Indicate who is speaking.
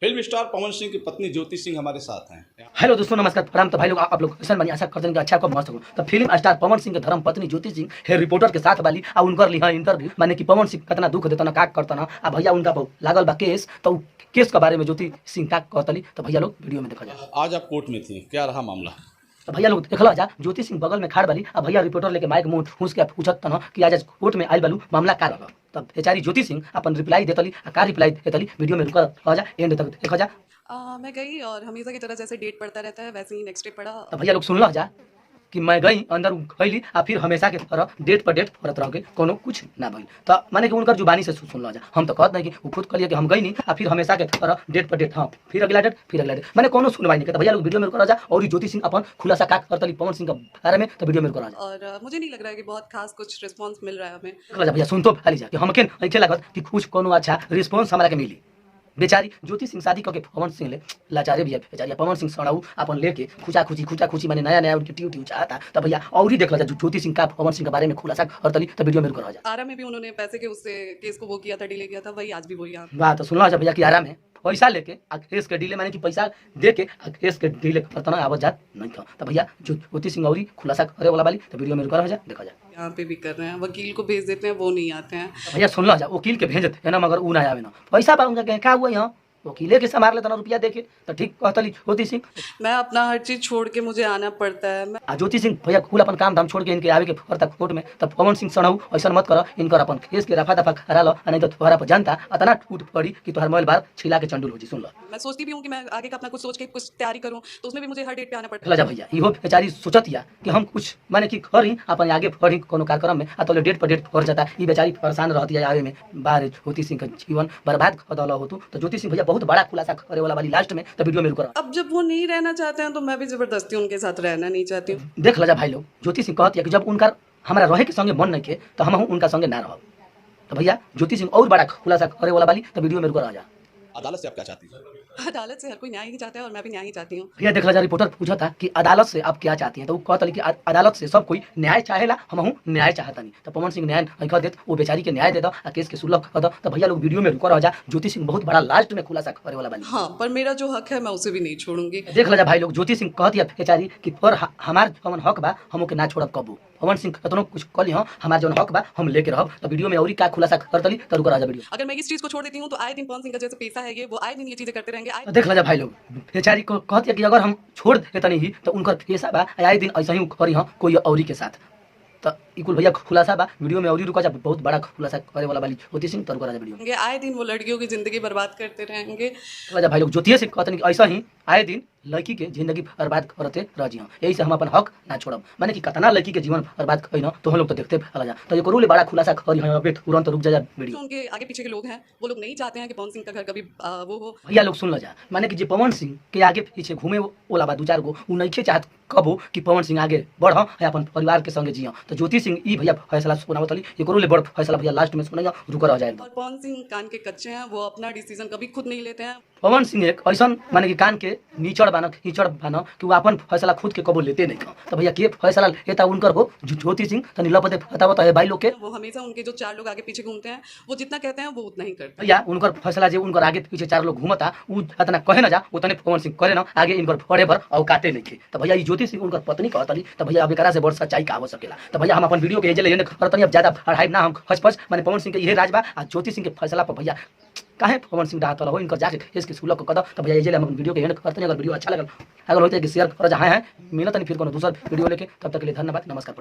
Speaker 1: Film star Pawan Singh की पत्नी ज्योति सिंह हमारे साथ हैं।
Speaker 2: हेलो दोस्तों, नमस्कार, प्रणाम। तो भाई लोग आप लोग ऐसा बनी आशा करते हैं कि अच्छा को मस्त हो। तो फिल्म स्टार पवन सिंह के धर्म पत्नी ज्योति सिंह है रिपोर्टर के साथ वाली आ उनकर ली इंटरव्यू, माने कि पवन सिंह कितना दुख देता ना का करता ना आ भैया उनका लागल बा केस। तो केस के बारे में ज्योति सिंह का कहतली तो भैया लोग वीडियो में देखा जाए।
Speaker 1: आज आप कोर्ट में थी, क्या रहा मामला?
Speaker 2: तो भैया लोग देखला जा, ज्योति सिंह बगल में खाड़ वाली आ भैया रिपोर्टर लेके माइक मुंह ठूस के पूछत न कि आज कोर्ट में आइल बालू मामला का रहा। तब बेचारी ज्योति सिंह अपन रिप्लाई देतली आ का रिप्लाई देतली वीडियो में रुका जा, एंड तक देखा जा।
Speaker 3: मैं गई और हमेशा की तरह जैसे डेट पड़ता रहता है वैसे ही नेक्स्ट डे पड़ा।
Speaker 2: तो भैया लोग सुन लो जा कि मैं गई अंदर गईली आ फिर हमेशा के तरह डेट पर डेट करत रह गई, कोनो कुछ ना भइल। तो माने कि उनकर जुबानी से सुन लो जा, हम तो कहत नहीं कि वो खुद कहलिए कि हम गई नहीं आ फिर हमेशा के तरह डेट पर डेट, हाँ फिर अगला डेट फिर अगला डेट, माने कोनो सुनवाई नहीं। तो भैया लोग वीडियो में करा जा और ज्योति सिंह अपन खुलासा का करतली पवन सिंह के बारे में, तो वीडियो में करा जा।
Speaker 3: और मुझे नहीं लग रहा है कि बहुत खास कुछ रिस्पांस मिल रहा है हमें।
Speaker 2: देखला जा भैया, सुन तो खाली जा कि हमके नहीं लागत कि कुछ कोनो अच्छा रिस्पांस हमरा के मिली। बेचारी ज्योति सिंह शादी करके पवन सिंह ले लाचारे भी है बेचारी। पवन सिंह सड़ाऊ अपन लेके खुचा खुची माने नया नया ट्यूब चाहता। तब भैया और ही देख ला ज्योति सिंह का पवन सिंह के बारे में खुलासा और तली तो वीडियो में करा जा।
Speaker 3: आरा में भी उन्होंने पैसे के उससे केस को वो किया था, डिले किया था, वही आज भी वही यहाँ।
Speaker 2: वाह, तो सुनला जा भैया कि आराम है पैसा लेके केस के डीले, माने कि पैसा दे के केस के डीले करता ना आवत जात नहीं था। तो भैया ज्योति सिंह और खुलासा करे वाला वाली तो वीडियो में करा जा, देखा जा।
Speaker 3: यहाँ पे भी कर रहे हैं, वकील को भेज देते हैं, वो नहीं आते हैं।
Speaker 2: भैया सुनला जा, वकील के भेजते है ना, मगर ऊ ना आवे ना, पैसा पाऊंगा क्या हुआ यहाँ वकीले के संभाल लेता ना रुपया देके, तो ठीक कहतली ज्योति सिंह।
Speaker 3: मैं अपना हर चीज छोड़ के मुझे आना पड़ता है। मैं
Speaker 2: ज्योति सिंह भैया खुल अपन काम धाम छोड़ के इनके आवे के पड़ता कोर्ट में। तब पवन सिंह सड़ाऊ ऐसा मत कर, इनकर अपन केस के रफा दफा करा लो, नहीं तो तुम्हारा पर जनता अतना टूट पड़ी कि तुम्हारा मोबाइल बार छिला के चंडुल हो जी। सुन लो,
Speaker 3: मैं सोचती भी हूँ कि मैं आगे का अपना कुछ सोच के कुछ तैयारी करूँ, तो उसमें भी मुझे हर डेट पे आना पड़ता
Speaker 2: देखला जा भैया, इहो बेचारी सोचतिया कि हम कुछ माने कि करी अपन आगे बढ़ी कोनो कार्यक्रम में आ तो डेट पर डेट कर जाता। ये बेचारी परेशान रहती है आवे में, बाहर ज्योति सिंह का जीवन बर्बाद कर दला हो। तो ज्योति सिंह भैया बहुत बड़ा खुलासा करे वाला वाली लास्ट में, तो वीडियो में करा।
Speaker 3: अब जब वो नहीं रहना चाहते हैं तो मैं भी जबरदस्ती उनके साथ रहना नहीं चाहती हूँ।
Speaker 2: देख ला जा भाई लोग, ज्योति सिंह कहती है कि जब उनका हमारा रहे के संगे मन नहीं के तो हम उनका संगे ना रहो। तो भैया ज्योति सिंह और बड़ा खुलासा करे वाला वाली तो वीडियो में करा जा।
Speaker 1: अदालत से आप क्या चाहती हैं?
Speaker 3: अदालत से हर कोई न्याय ही चाहता है और मैं भी न्याय ही चाहती हूँ।
Speaker 2: भैया देख ला जा, रिपोर्टर पूछा था कि अदालत से आप क्या चाहती हैं, तो वो कहतली कि अदालत से सब कोई न्याय चाहेला, हम न्याय चाहता नहीं। तो पवन सिंह न्याय नहीं कर देत, वो बेचारी के न्याय दे दो आ केस के सुलभ कर दो। तो भैया लोग वीडियो में रुका रह जा, ज्योति सिंह बहुत बड़ा लास्ट में खुलासा करे वाला वाली।
Speaker 3: हाँ, पर मेरा जो हक है मैं उसे भी नहीं छोड़ूंगी।
Speaker 2: देख ला जा भाई लोग, ज्योति सिंह कहती है बेचारी कि पर हमार जवन हक बा हम के ना छोड़ब कबू। पवन सिंह कतनो कुछ कली हाँ हमार जवन हक बा हम लेके रहब। तो वीडियो में और का खुलासा करतली तो रुका रह जा वीडियो।
Speaker 3: अगर मैं इस चीज को छोड़ देती हूँ तो आए दिन पवन सिंह का जैसे पैसा है ये, वो आए दिन ये चीजें करते रहेंगे।
Speaker 2: तो देख ला जा भाई लोग, बेचारी को कहती है कि अगर हम छोड़ देता नहीं तो उनकर पैसा बा आए दिन ऐसा ही करी हाँ कोई औरी के साथ। तो इकुल भैया खुलासा बा वीडियो में और रुका जा, बहुत बड़ा खुलासा करे वाला वाली ज्योति सिंह तो रुका जा वीडियो।
Speaker 3: आए दिन वो लड़कियों की जिंदगी बर्बाद करते रहेंगे।
Speaker 2: जा भाई लोग, ज्योति सिंह कहते हैं कि ऐसा ही आए दिन लड़की के जिंदगी बर्बाद करते रह जी। यही से हम अपन हक ना छोड़ब, माने कि कितना लड़की के जीवन बर्बाद करी ना तो हम लोग तो देखते भला जा। तो ये करूले बड़ा खुलासा करी है, अबे तुरंत रुक जा वीडियो।
Speaker 3: उनके आगे पीछे के लोग हैं, वो लोग नहीं चाहते हैं कि पवन सिंह का घर कभी वो हो।
Speaker 2: भैया लोग सुन लो जा, माने कि जे पवन सिंह के आगे पीछे घूमे ओला बा दू चार गो, उ नहीं चाहत कबो कि पवन सिंह आगे बढ़ अपन परिवार के संगे जिया। तो ज्योति सिंह ई भैया फैसला सुनावतली, ये करूले बड़ फैसला भैया लास्ट में सुनाइया, रुक रह जाए।
Speaker 3: और पवन सिंह कान के कच्चे हैं, वो अपना डिसीजन कभी खुद नहीं लेते हैं।
Speaker 2: पवन सिंह एक ऐसा माने कि कान के नीचड़ बाना कीचड़ बाना कि वो अपन फैसला खुद के कबो लेते नहीं। तो भैया के फैसला लेता उनकर हो ज्योति सिंह तो नीला पते बतावत है भाई लोग के।
Speaker 3: वो हमेशा उनके जो चार लोग आगे पीछे घूमते हैं वो जितना कहते हैं वो उतना ही करते हैं।
Speaker 2: भैया उनकर फैसला जो उनकर आगे पीछे चार लोग घूमता उ इतना कहे ना जा उतने पवन सिंह करे ना आगे इनकर फड़े पर और काटे नहीं थे। तो भैया ये ज्योति सिंह उनकर पत्नी कहतली, तो भैया अब एकरा से बड़ सच्चाई का हो सकेला। तो भैया हम अपन वीडियो के एजे करतनी, अब ज्यादा हाइप ना हम खच माने पवन सिंह के यही राज बा आ ज्योति सिंह के फैसला पर भैया काहे पवन सिंह डाहत रहो इनकर जाके इसके सुलभ कर दो। तो भैया ये हम वीडियो के एंड करते हैं। अगर वीडियो अच्छा लगल अगर होते है कि शेयर कर जहाँ है मिलत नहीं फिर कोनो दूसरा वीडियो लेके, तब तक के लिए धन्यवाद, नमस्कार।